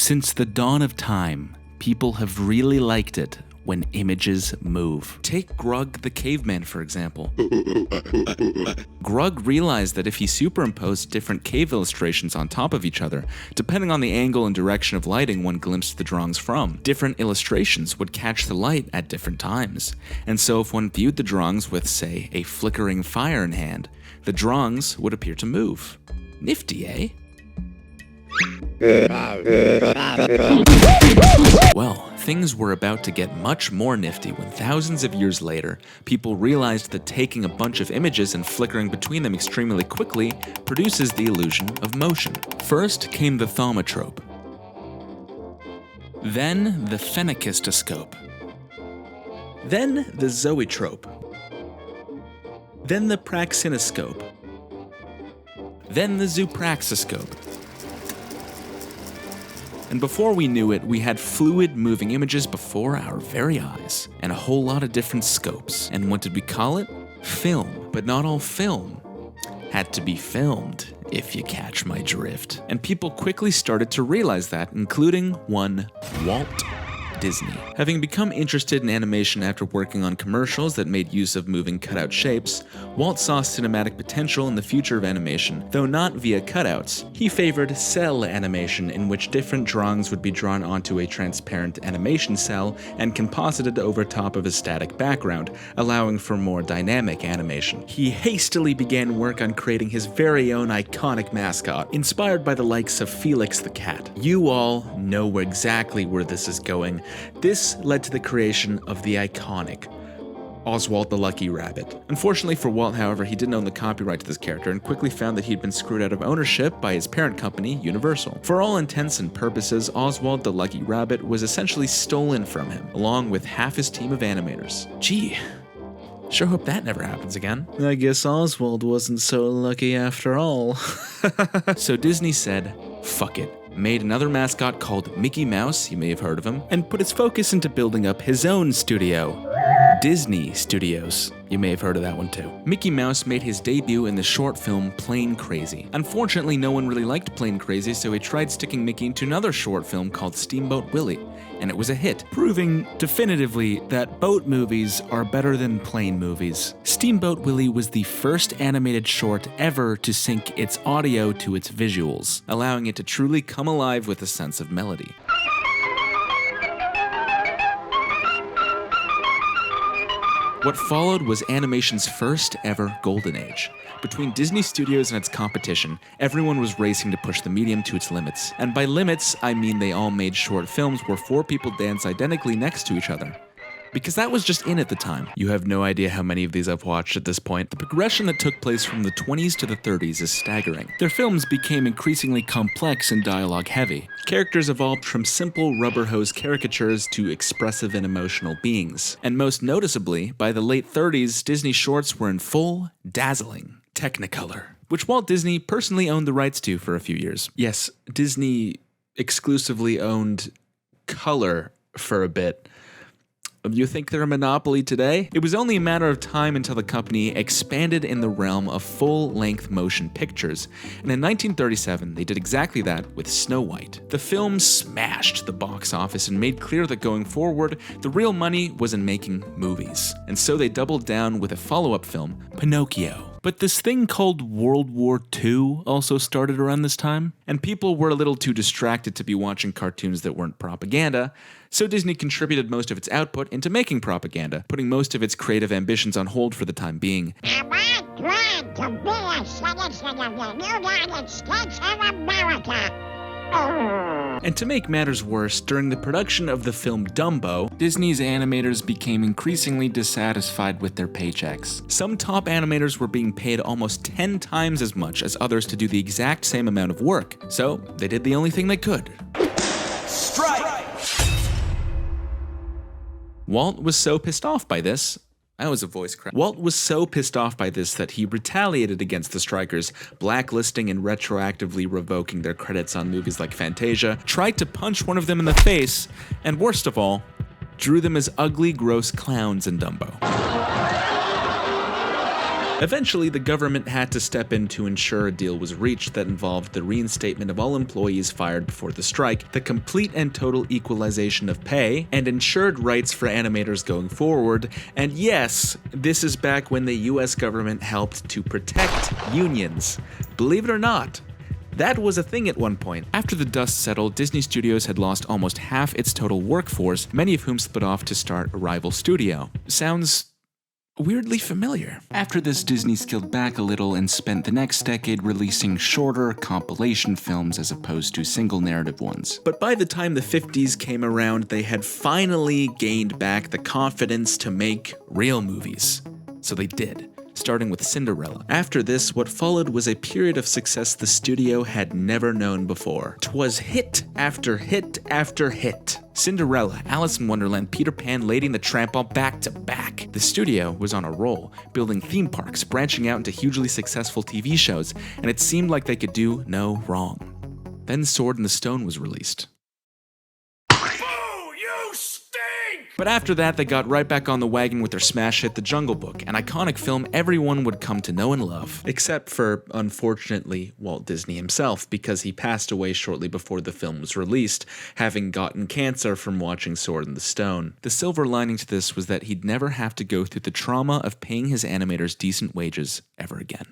Since the dawn of time, people have really liked it when images move. Take Grug the caveman, for example. Grug realized that if he superimposed different cave illustrations on top of each other, depending on the angle and direction of lighting one glimpsed the drawings from, different illustrations would catch the light at different times. And so if one viewed the drawings with, say, a flickering fire in hand, the drawings would appear to move. Nifty, eh? Well, things were about to get much more nifty when thousands of years later, people realized that taking a bunch of images and flickering between them extremely quickly produces the illusion of motion. First came the thaumatrope, then the phenakistoscope, then the zoetrope, then the praxinoscope, then the zoopraxiscope. And before we knew it, we had fluid moving images before our very eyes, and a whole lot of different scopes. And what did we call it? Film. But not all film had to be filmed, if you catch my drift. And people quickly started to realize that, including one Walt Disney. Having become interested in animation after working on commercials that made use of moving cutout shapes, Walt saw cinematic potential in the future of animation, though not via cutouts. He favored cell animation, in which different drawings would be drawn onto a transparent animation cell and composited over top of a static background, allowing for more dynamic animation. He hastily began work on creating his very own iconic mascot, inspired by the likes of Felix the cat. You all know exactly where this is going. This led to the creation of the iconic Oswald the Lucky Rabbit. Unfortunately for Walt, however, he didn't own the copyright to this character and quickly found that he'd been screwed out of ownership by his parent company, Universal. For all intents and purposes, Oswald the Lucky Rabbit was essentially stolen from him, along with half his team of animators. Gee, sure hope that never happens again. I guess Oswald wasn't so lucky after all. So Disney said, fuck it. Made another mascot called Mickey Mouse, you may have heard of him, and put its focus into building up his own studio, Disney Studios. You may have heard of that one too. Mickey Mouse made his debut in the short film Plane Crazy. Unfortunately, no one really liked Plane Crazy, so he tried sticking Mickey into another short film called Steamboat Willie, and it was a hit, proving definitively that boat movies are better than plane movies. Steamboat Willie was the first animated short ever to sync its audio to its visuals, allowing it to truly come alive with a sense of melody. What followed was animation's first ever golden age. Between Disney Studios and its competition, everyone was racing to push the medium to its limits. And by limits, I mean they all made short films where four people dance identically next to each other. Because that was just in at the time. You have no idea how many of these I've watched at this point. The progression that took place from the 20s to the 30s is staggering. Their films became increasingly complex and dialogue heavy. Characters evolved from simple rubber hose caricatures to expressive and emotional beings. And most noticeably, by the late 30s, Disney shorts were in full, dazzling Technicolor, which Walt Disney personally owned the rights to for a few years. Yes, Disney exclusively owned color for a bit. You think they're a monopoly today? It was only a matter of time until the company expanded in the realm of full-length motion pictures, and in 1937 they did exactly that with Snow White. The film smashed the box office and made clear that going forward, the real money was in making movies, and so they doubled down with a follow-up film, Pinocchio. But this thing called World War II also started around this time, and people were a little too distracted to be watching cartoons that weren't propaganda, so Disney contributed most of its output into making propaganda, putting most of its creative ambitions on hold for the time being. Am I glad to be a citizen of the United States of America? And to make matters worse, during the production of the film Dumbo, Disney's animators became increasingly dissatisfied with their paychecks. Some top animators were being paid almost 10 times as much as others to do the exact same amount of work, so they did the only thing they could. Strike! Walt was so pissed off by this, Walt was so pissed off by this that he retaliated against the strikers, blacklisting and retroactively revoking their credits on movies like Fantasia, tried to punch one of them in the face, and worst of all, drew them as ugly, gross clowns in Dumbo. Eventually, the government had to step in to ensure a deal was reached that involved the reinstatement of all employees fired before the strike, the complete and total equalization of pay, and ensured rights for animators going forward. And yes, this is back when the US government helped to protect unions. Believe it or not, that was a thing at one point. After the dust settled, Disney Studios had lost almost half its total workforce, many of whom split off to start a rival studio. Sounds weirdly familiar. After this, Disney scaled back a little and spent the next decade releasing shorter compilation films as opposed to single narrative ones. But by the time the 50s came around, they had finally gained back the confidence to make real movies. So they did, starting with Cinderella. After this, what followed was a period of success the studio had never known before. 'Twas hit after hit after hit. Cinderella, Alice in Wonderland, Peter Pan, Lady and the Tramp all back to back. The studio was on a roll, building theme parks, branching out into hugely successful TV shows, and it seemed like they could do no wrong. Then Sword in the Stone was released. But after that, they got right back on the wagon with their smash hit The Jungle Book, an iconic film everyone would come to know and love. Except for, unfortunately, Walt Disney himself, because he passed away shortly before the film was released, having gotten cancer from watching Sword in the Stone. The silver lining to this was that he'd never have to go through the trauma of paying his animators decent wages ever again.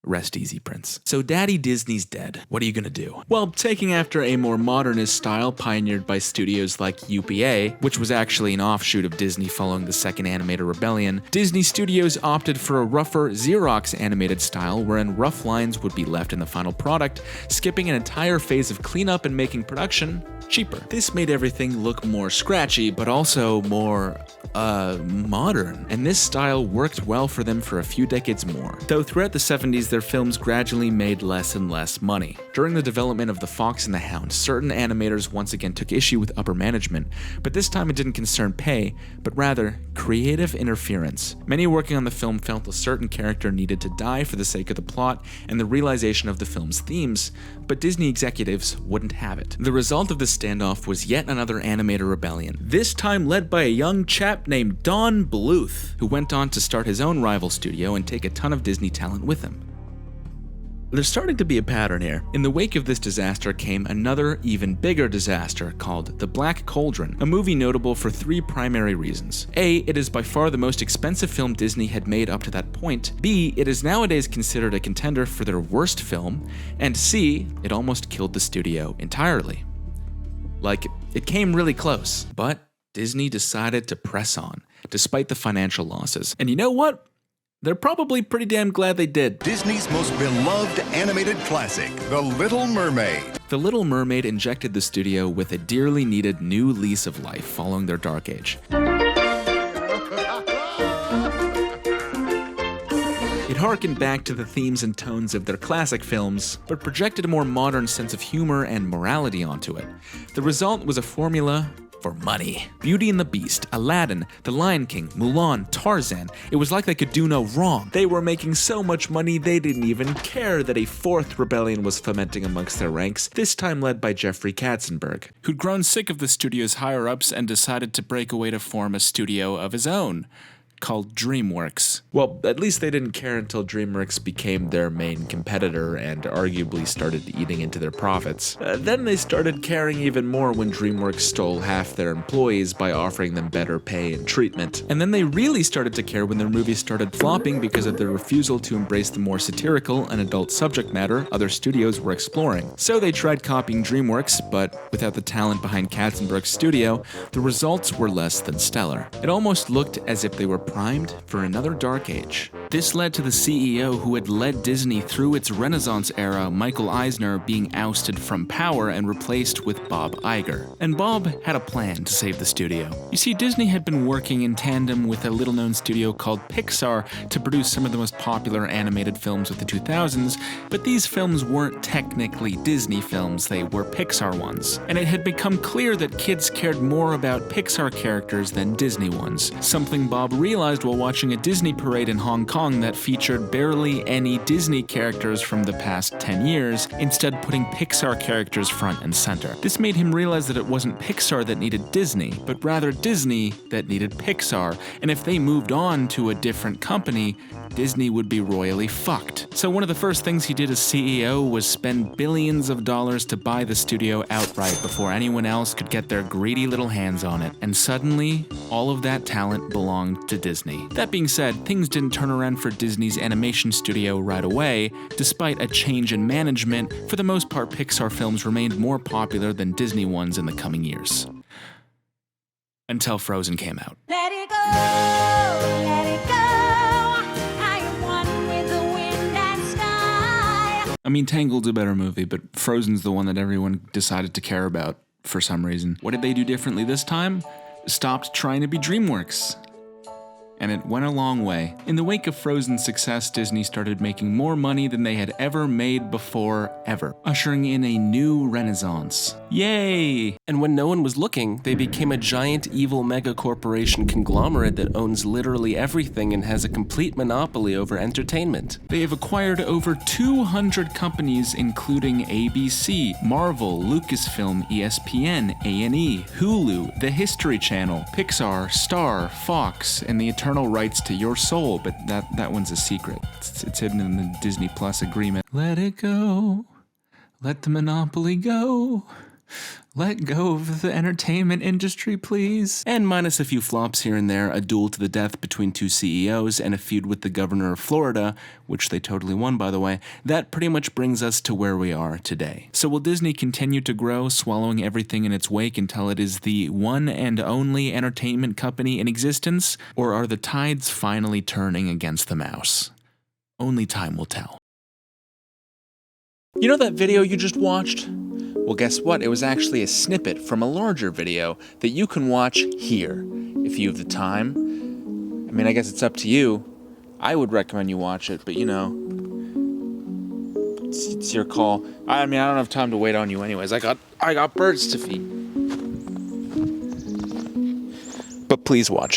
Rest easy, Prince. So Daddy Disney's dead. What are you gonna do? Well, taking after a more modernist style pioneered by studios like UPA, which was actually an offshoot of Disney following the second animator rebellion, Disney Studios opted for a rougher Xerox animated style wherein rough lines would be left in the final product, skipping an entire phase of cleanup and making production cheaper. This made everything look more scratchy, but also more, modern. And this style worked well for them for a few decades more. Though throughout the 70s, their films gradually made less and less money. During the development of The Fox and the Hound, certain animators once again took issue with upper management, but this time it didn't concern pay, but rather creative interference. Many working on the film felt a certain character needed to die for the sake of the plot and the realization of the film's themes, but Disney executives wouldn't have it. The result of this standoff was yet another animator rebellion, this time led by a young chap named Don Bluth, who went on to start his own rival studio and take a ton of Disney talent with him. There's starting to be a pattern here. In the wake of this disaster came another, even bigger disaster called The Black Cauldron, a movie notable for three primary reasons. A, it is by far the most expensive film Disney had made up to that point. B, it is nowadays considered a contender for their worst film. And C, it almost killed the studio entirely. Like, it came really close, but Disney decided to press on, despite the financial losses. And you know what? They're probably pretty damn glad they did. Disney's most beloved animated classic, The Little Mermaid. The Little Mermaid injected the studio with a dearly needed new lease of life following their dark age. It harkened back to the themes and tones of their classic films, but projected a more modern sense of humor and morality onto it. The result was a formula for money. Beauty and the Beast, Aladdin, The Lion King, Mulan, Tarzan. It was like they could do no wrong. They were making so much money they didn't even care that a fourth rebellion was fomenting amongst their ranks, this time led by Jeffrey Katzenberg, who'd grown sick of the studio's higher-ups and decided to break away to form a studio of his own, called DreamWorks. Well, at least they didn't care until DreamWorks became their main competitor and arguably started eating into their profits. Then they started caring even more when DreamWorks stole half their employees by offering them better pay and treatment. And then they really started to care when their movies started flopping because of their refusal to embrace the more satirical and adult subject matter other studios were exploring. So they tried copying DreamWorks, but without the talent behind Katzenberg's studio, the results were less than stellar. It almost looked as if they were primed for another dark age. This led to the CEO who had led Disney through its Renaissance era, Michael Eisner, being ousted from power and replaced with Bob Iger. And Bob had a plan to save the studio. You see, Disney had been working in tandem with a little-known studio called Pixar to produce some of the most popular animated films of the 2000s, but these films weren't technically Disney films, they were Pixar ones. And it had become clear that kids cared more about Pixar characters than Disney ones, something Bob realized while watching a Disney parade in Hong Kong that featured barely any Disney characters from the past 10 years, instead putting Pixar characters front and center. This made him realize that it wasn't Pixar that needed Disney, but rather Disney that needed Pixar, and if they moved on to a different company, Disney would be royally fucked. So one of the first things he did as CEO was spend billions of dollars to buy the studio outright before anyone else could get their greedy little hands on it. And suddenly, all of that talent belonged to Disney. That being said, things didn't turn around for Disney's animation studio right away. Despite a change in management, for the most part, Pixar films remained more popular than Disney ones in the coming years. Until Frozen came out. Let it go, let it go. I am one with the wind and sky. I mean, Tangled's a better movie, but Frozen's the one that everyone decided to care about for some reason. What did they do differently this time? Stopped trying to be DreamWorks. And it went a long way. In the wake of Frozen's success, Disney started making more money than they had ever made before, ever, ushering in a new renaissance. Yay! And when no one was looking, they became a giant evil mega-corporation conglomerate that owns literally everything and has a complete monopoly over entertainment. They have acquired over 200 companies, including ABC, Marvel, Lucasfilm, ESPN, A&E, Hulu, The History Channel, Pixar, Star, Fox, and the eternal rights to your soul, but that one's a secret. It's hidden in the Disney Plus agreement. Let it go. Let the monopoly go. Let go of the entertainment industry, please. And minus a few flops here and there, a duel to the death between two CEOs and a feud with the governor of Florida, which they totally won, by the way, that pretty much brings us to where we are today. So will Disney continue to grow, swallowing everything in its wake until it is the one and only entertainment company in existence? Or are the tides finally turning against the mouse? Only time will tell. You know that video you just watched? Well, guess what? It was actually a snippet from a larger video that you can watch here, if you have the time. I mean, I guess it's up to you. I would recommend you watch it, but you know, it's your call. I mean, I don't have time to wait on you anyways. I got birds to feed. But please watch it.